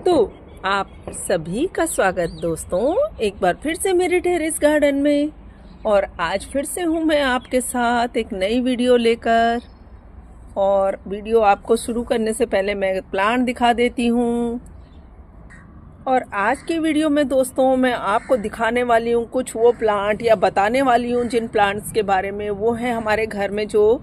तो आप सभी का स्वागत दोस्तों एक बार फिर से मेरे टेरेस गार्डन में। और आज फिर से हूँ मैं आपके साथ एक नई वीडियो लेकर। और वीडियो आपको शुरू करने से पहले मैं प्लांट दिखा देती हूँ। और आज की वीडियो में दोस्तों मैं आपको दिखाने वाली हूँ कुछ वो प्लांट या बताने वाली हूँ जिन प्लांट्स के बारे में, वो है हमारे घर में जो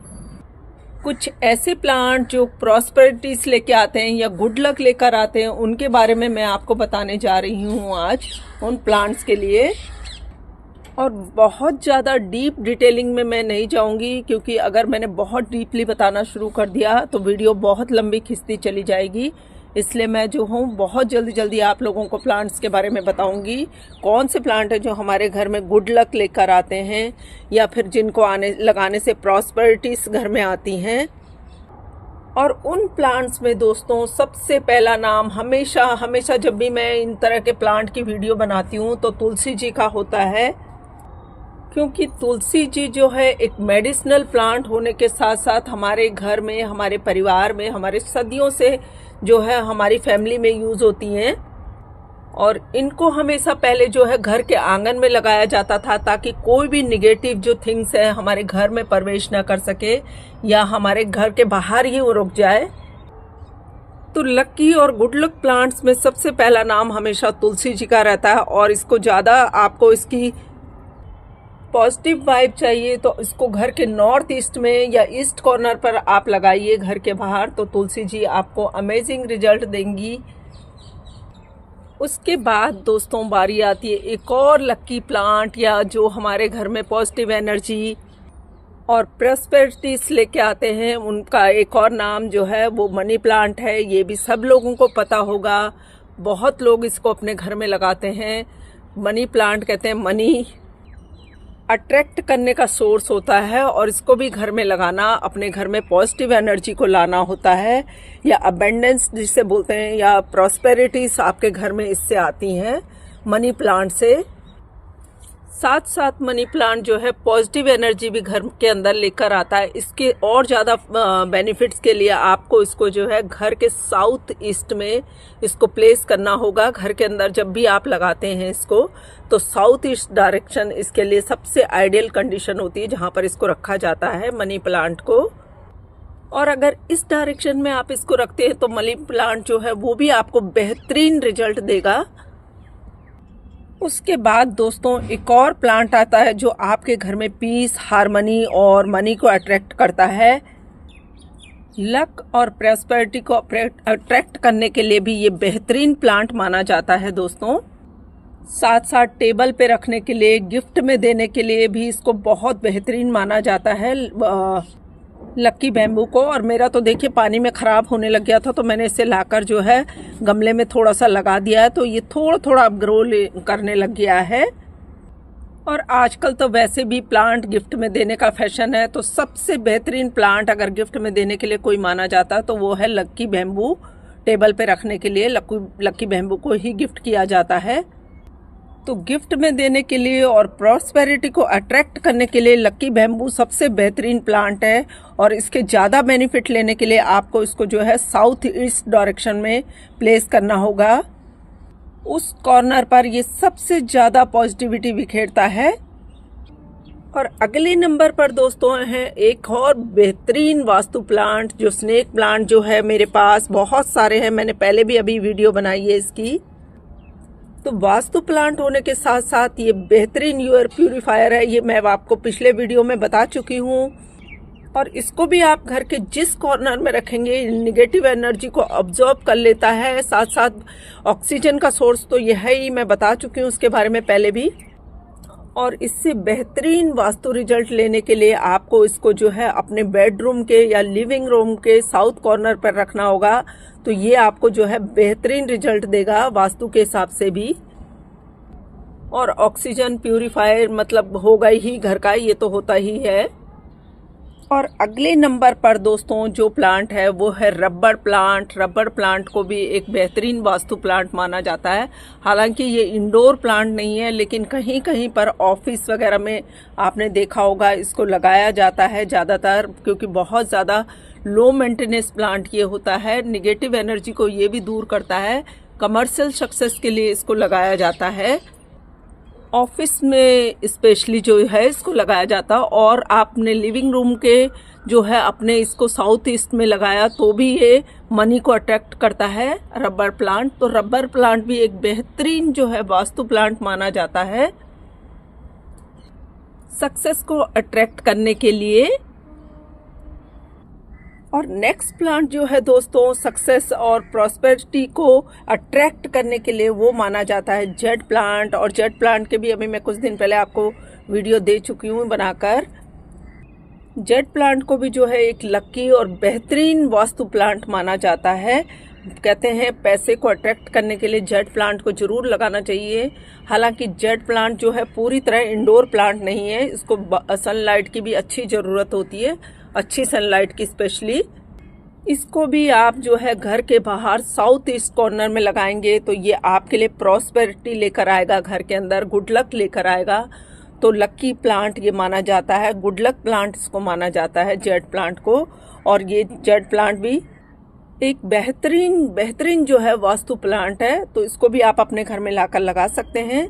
कुछ ऐसे प्लांट जो प्रॉस्पेरिटीज लेके आते हैं या गुड लक लेकर आते हैं, उनके बारे में मैं आपको बताने जा रही हूँ आज उन प्लांट्स के लिए। और बहुत ज़्यादा डीप डिटेलिंग में मैं नहीं जाऊँगी, क्योंकि अगर मैंने बहुत डीपली बताना शुरू कर दिया तो वीडियो बहुत लंबी खिंचती चली जाएगी। इसलिए मैं जो हूँ बहुत जल्दी आप लोगों को प्लांट्स के बारे में बताऊंगी, कौन से प्लांट है जो हमारे घर में गुड लक लेकर आते हैं या फिर जिनको लगाने से प्रॉस्पेरिटीज घर में आती हैं। और उन प्लांट्स में दोस्तों सबसे पहला नाम हमेशा जब भी मैं इन तरह के प्लांट की वीडियो बनाती हूँ तो तुलसी जी का होता है, क्योंकि तुलसी जी जो है एक मेडिसिनल प्लांट होने के साथ साथ हमारे घर में, हमारे परिवार में, हमारे सदियों से जो है हमारी फैमिली में यूज़ होती हैं। और इनको हमेशा पहले जो है घर के आंगन में लगाया जाता था, ताकि कोई भी निगेटिव जो थिंग्स है हमारे घर में प्रवेश ना कर सके या हमारे घर के बाहर ही वो रुक जाए। तो लकी और गुड लक प्लांट्स में सबसे पहला नाम हमेशा तुलसी जी का रहता है। और इसको ज़्यादा आपको इसकी पॉजिटिव वाइब चाहिए तो इसको घर के नॉर्थ ईस्ट में या ईस्ट कॉर्नर पर आप लगाइए घर के बाहर, तो तुलसी जी आपको अमेजिंग रिजल्ट देंगी। उसके बाद दोस्तों बारी आती है एक और लकी प्लांट या जो हमारे घर में पॉजिटिव एनर्जी और प्रॉस्पेरिटीज लेके आते हैं, उनका एक और नाम जो है वो मनी प्लांट है। ये भी सब लोगों को पता होगा, बहुत लोग इसको अपने घर में लगाते हैं। मनी प्लांट कहते हैं, मनी अट्रैक्ट करने का सोर्स होता है और इसको भी घर में लगाना, अपने घर में पॉजिटिव एनर्जी को लाना होता है, या अबेंडेंस जिसे बोलते हैं, या प्रॉस्पेरिटीज आपके घर में इससे आती हैं मनी प्लांट से। साथ साथ मनी प्लांट जो है पॉजिटिव एनर्जी भी घर के अंदर लेकर आता है। इसके और ज़्यादा बेनिफिट्स के लिए आपको इसको जो है घर के साउथ ईस्ट में इसको प्लेस करना होगा। घर के अंदर जब भी आप लगाते हैं इसको, तो साउथ ईस्ट डायरेक्शन इसके लिए सबसे आइडियल कंडीशन होती है जहाँ पर इसको रखा जाता है मनी प्लांट को। और अगर इस डायरेक्शन में आप इसको रखते हैं तो मनी प्लांट जो है वो भी आपको बेहतरीन रिजल्ट देगा। उसके बाद दोस्तों एक और प्लांट आता है जो आपके घर में पीस, हार्मनी और मनी को अट्रैक्ट करता है। लक और प्रॉस्पेरिटी को अट्रैक्ट करने के लिए भी ये बेहतरीन प्लांट माना जाता है दोस्तों। साथ साथ टेबल पे रखने के लिए, गिफ्ट में देने के लिए भी इसको बहुत बेहतरीन माना जाता है लक्की बैम्बू को। और मेरा तो देखिए पानी में ख़राब होने लग गया था, तो मैंने इसे लाकर जो है गमले में थोड़ा सा लगा दिया है, तो ये थोड़ा अब ग्रो करने लग गया है। और आजकल तो वैसे भी प्लांट गिफ्ट में देने का फैशन है, तो सबसे बेहतरीन प्लांट अगर गिफ्ट में देने के लिए कोई माना जाता तो वो है लक्की बैम्बू। टेबल पे रखने के लिए लक्की बैम्बू को ही गिफ्ट किया जाता है। तो गिफ्ट में देने के लिए और प्रॉस्पेरिटी को अट्रैक्ट करने के लिए लक्की बैम्बू सबसे बेहतरीन प्लांट है। और इसके ज़्यादा बेनिफिट लेने के लिए आपको इसको जो है साउथ ईस्ट डायरेक्शन में प्लेस करना होगा। उस कॉर्नर पर ये सबसे ज़्यादा पॉजिटिविटी बिखेरता है। और अगले नंबर पर दोस्तों है एक और बेहतरीन वास्तु प्लांट, जो स्नेक प्लांट जो है मेरे पास बहुत सारे हैं, मैंने पहले भी अभी वीडियो बनाई है इसकी। तो वास्तु प्लांट होने के साथ साथ ये बेहतरीन एयर प्यूरीफायर है, ये मैं आपको पिछले वीडियो में बता चुकी हूँ। और इसको भी आप घर के जिस कॉर्नर में रखेंगे निगेटिव एनर्जी को अब्जॉर्ब कर लेता है। साथ साथ ऑक्सीजन का सोर्स तो यह है ही, मैं बता चुकी हूँ उसके बारे में पहले भी। और इससे बेहतरीन वास्तु रिजल्ट लेने के लिए आपको इसको जो है अपने बेडरूम के या लिविंग रूम के साउथ कॉर्नर पर रखना होगा, तो ये आपको जो है बेहतरीन रिजल्ट देगा वास्तु के हिसाब से भी। और ऑक्सीजन प्यूरीफायर मतलब होगा ही घर का, ये तो होता ही है। और अगले नंबर पर दोस्तों जो प्लांट है वो है रबड़ प्लांट। रबड़ प्लांट को भी एक बेहतरीन वास्तु प्लांट माना जाता है। हालांकि ये इंडोर प्लांट नहीं है, लेकिन कहीं कहीं पर ऑफिस वगैरह में आपने देखा होगा इसको लगाया जाता है ज़्यादातर, क्योंकि बहुत ज़्यादा लो मेंटेनेंस प्लांट ये होता है। निगेटिव एनर्जी को ये भी दूर करता है, कमर्शियल सक्सेस के लिए इसको लगाया जाता है, ऑफिस में स्पेशली जो है इसको लगाया जाता है। और आपने लिविंग रूम के जो है अपने इसको साउथ ईस्ट में लगाया तो भी ये मनी को अट्रैक्ट करता है, रबर प्लांट। तो रबर प्लांट भी एक बेहतरीन जो है वास्तु प्लांट माना जाता है सक्सेस को अट्रैक्ट करने के लिए। और नेक्स्ट प्लांट जो है दोस्तों सक्सेस और प्रॉस्पेरिटी को अट्रैक्ट करने के लिए वो माना जाता है जेड प्लांट। और जेड प्लांट के भी अभी मैं कुछ दिन पहले आपको वीडियो दे चुकी हूँ बनाकर। जेड प्लांट को भी जो है एक लकी और बेहतरीन वास्तु प्लांट माना जाता है। कहते हैं पैसे को अट्रैक्ट करने के लिए जेड प्लांट को जरूर लगाना चाहिए। हालांकि जेड प्लांट जो है पूरी तरह इंडोर प्लांट नहीं है, इसको सनलाइट की भी अच्छी ज़रूरत होती है, अच्छी सनलाइट की स्पेशली। इसको भी आप जो है घर के बाहर साउथ ईस्ट कॉर्नर में लगाएंगे तो ये आपके लिए प्रॉस्पेरिटी लेकर आएगा, घर के अंदर गुड लक लेकर आएगा। तो लकी प्लांट ये माना जाता है, गुड लक प्लांट इसको माना जाता है जेड प्लांट को। और ये जेड प्लांट भी एक बेहतरीन जो है वास्तु प्लांट है, तो इसको भी आप अपने घर में लाकर लगा सकते हैं।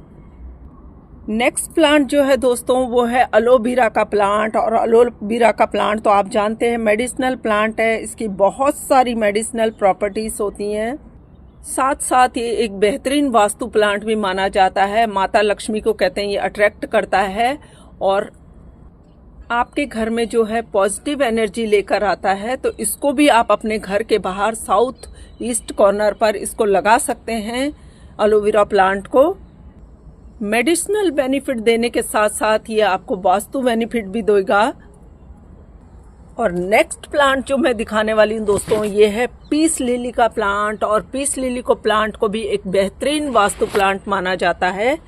नेक्स्ट प्लांट जो है दोस्तों वो है एलोवेरा का प्लांट। और एलोवेरा का प्लांट तो आप जानते हैं मेडिसिनल प्लांट है, इसकी बहुत सारी मेडिसिनल प्रॉपर्टीज होती हैं। साथ साथ ये एक बेहतरीन वास्तु प्लांट भी माना जाता है, माता लक्ष्मी को कहते हैं ये अट्रैक्ट करता है और आपके घर में जो है पॉजिटिव एनर्जी लेकर आता है। तो इसको भी आप अपने घर के बाहर साउथ ईस्ट कॉर्नर पर इसको लगा सकते हैं एलोवेरा प्लांट को। मेडिसिनल बेनिफिट देने के साथ साथ ये आपको वास्तु बेनिफिट भी देगा। और नेक्स्ट प्लांट जो मैं दिखाने वाली हूँ दोस्तों ये है पीस लिली का प्लांट। और पीस लिली को प्लांट को भी एक बेहतरीन वास्तु प्लांट माना जाता है।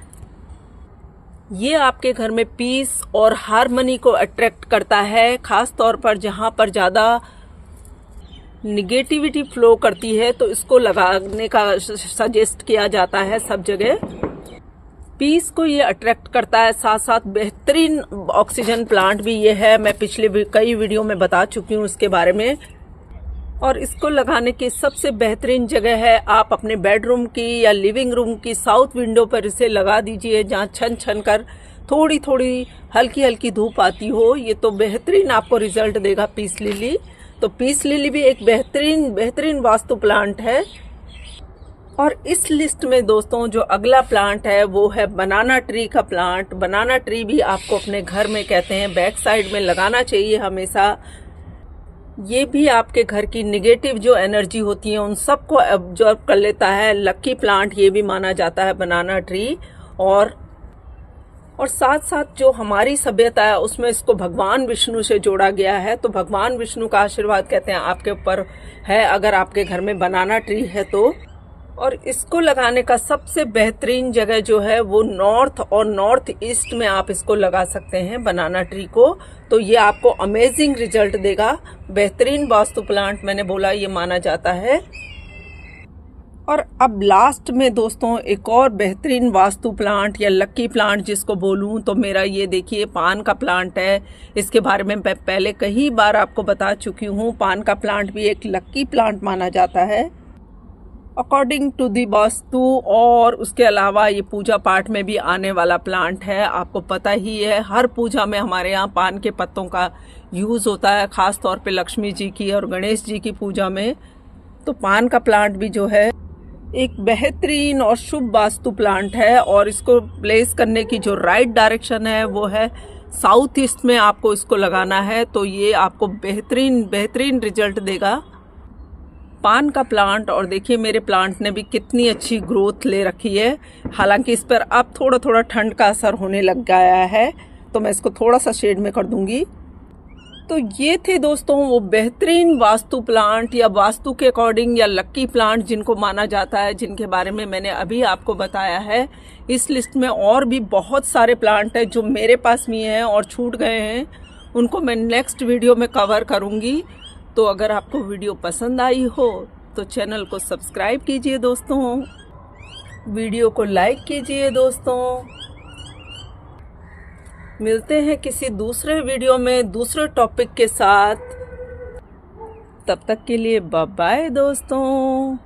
ये आपके घर में पीस और हार्मनी को अट्रैक्ट करता है, खास तौर पर जहाँ पर ज़्यादा निगेटिविटी फ्लो करती है तो इसको लगाने का सजेस्ट किया जाता है सब जगह। पीस को ये अट्रैक्ट करता है, साथ साथ बेहतरीन ऑक्सीजन प्लांट भी ये है, मैं पिछले कई वीडियो में बता चुकी हूँ इसके बारे में। और इसको लगाने की सबसे बेहतरीन जगह है आप अपने बेडरूम की या लिविंग रूम की साउथ विंडो पर इसे लगा दीजिए, जहाँ छन छन कर थोड़ी थोड़ी हल्की हल्की धूप आती हो। ये तो बेहतरीन आपको रिजल्ट देगा पीस लिली। तो पीस लिली भी एक बेहतरीन वास्तु प्लांट है। और इस लिस्ट में दोस्तों जो अगला प्लांट है वो है बनाना ट्री का प्लांट। बनाना ट्री भी आपको अपने घर में कहते हैं बैक साइड में लगाना चाहिए हमेशा। ये भी आपके घर की निगेटिव जो एनर्जी होती है उन सबको एब्जॉर्ब कर लेता है। लकी प्लांट ये भी माना जाता है बनाना ट्री। और साथ साथ जो हमारी सभ्यता है उसमें इसको भगवान विष्णु से जोड़ा गया है। तो भगवान विष्णु का आशीर्वाद कहते हैं आपके ऊपर है अगर आपके घर में बनाना ट्री है तो। और इसको लगाने का सबसे बेहतरीन जगह जो है वो नॉर्थ और नॉर्थ ईस्ट में आप इसको लगा सकते हैं बनाना ट्री को। तो ये आपको अमेजिंग रिजल्ट देगा। बेहतरीन वास्तु प्लांट मैंने बोला ये माना जाता है। और अब लास्ट में दोस्तों एक और बेहतरीन वास्तु प्लांट या लकी प्लांट जिसको बोलूं तो मेरा ये देखिए पान का प्लांट है। इसके बारे में मैं पहले कई बार आपको बता चुकी हूँ। पान का प्लांट भी एक लकी प्लांट माना जाता है अकॉर्डिंग टू दी वास्तु। और उसके अलावा ये पूजा पाठ में भी आने वाला प्लांट है। आपको पता ही है हर पूजा में हमारे यहाँ पान के पत्तों का यूज़ होता है, खास तौर पे लक्ष्मी जी की और गणेश जी की पूजा में। तो पान का प्लांट भी जो है एक बेहतरीन और शुभ वास्तु प्लांट है। और इसको प्लेस करने की जो राइट डायरेक्शन है वो है साउथ ईस्ट में आपको इसको लगाना है। तो ये आपको बेहतरीन रिजल्ट देगा पान का प्लांट। और देखिए मेरे प्लांट ने भी कितनी अच्छी ग्रोथ ले रखी है। हालांकि इस पर अब थोड़ा ठंड का असर होने लग गया है तो मैं इसको थोड़ा सा शेड में कर दूंगी। तो ये थे दोस्तों वो बेहतरीन वास्तु प्लांट या वास्तु के अकॉर्डिंग या लकी प्लांट जिनको माना जाता है, जिनके बारे में मैंने अभी आपको बताया है। इस लिस्ट में और भी बहुत सारे प्लांट हैं जो मेरे पास भी हैं और छूट गए हैं, उनको मैं नेक्स्ट वीडियो में कवर करूँगी। तो अगर आपको वीडियो पसंद आई हो तो चैनल को सब्सक्राइब कीजिए दोस्तों, वीडियो को लाइक कीजिए दोस्तों। मिलते हैं किसी दूसरे वीडियो में दूसरे टॉपिक के साथ। तब तक के लिए बाय बाय दोस्तों।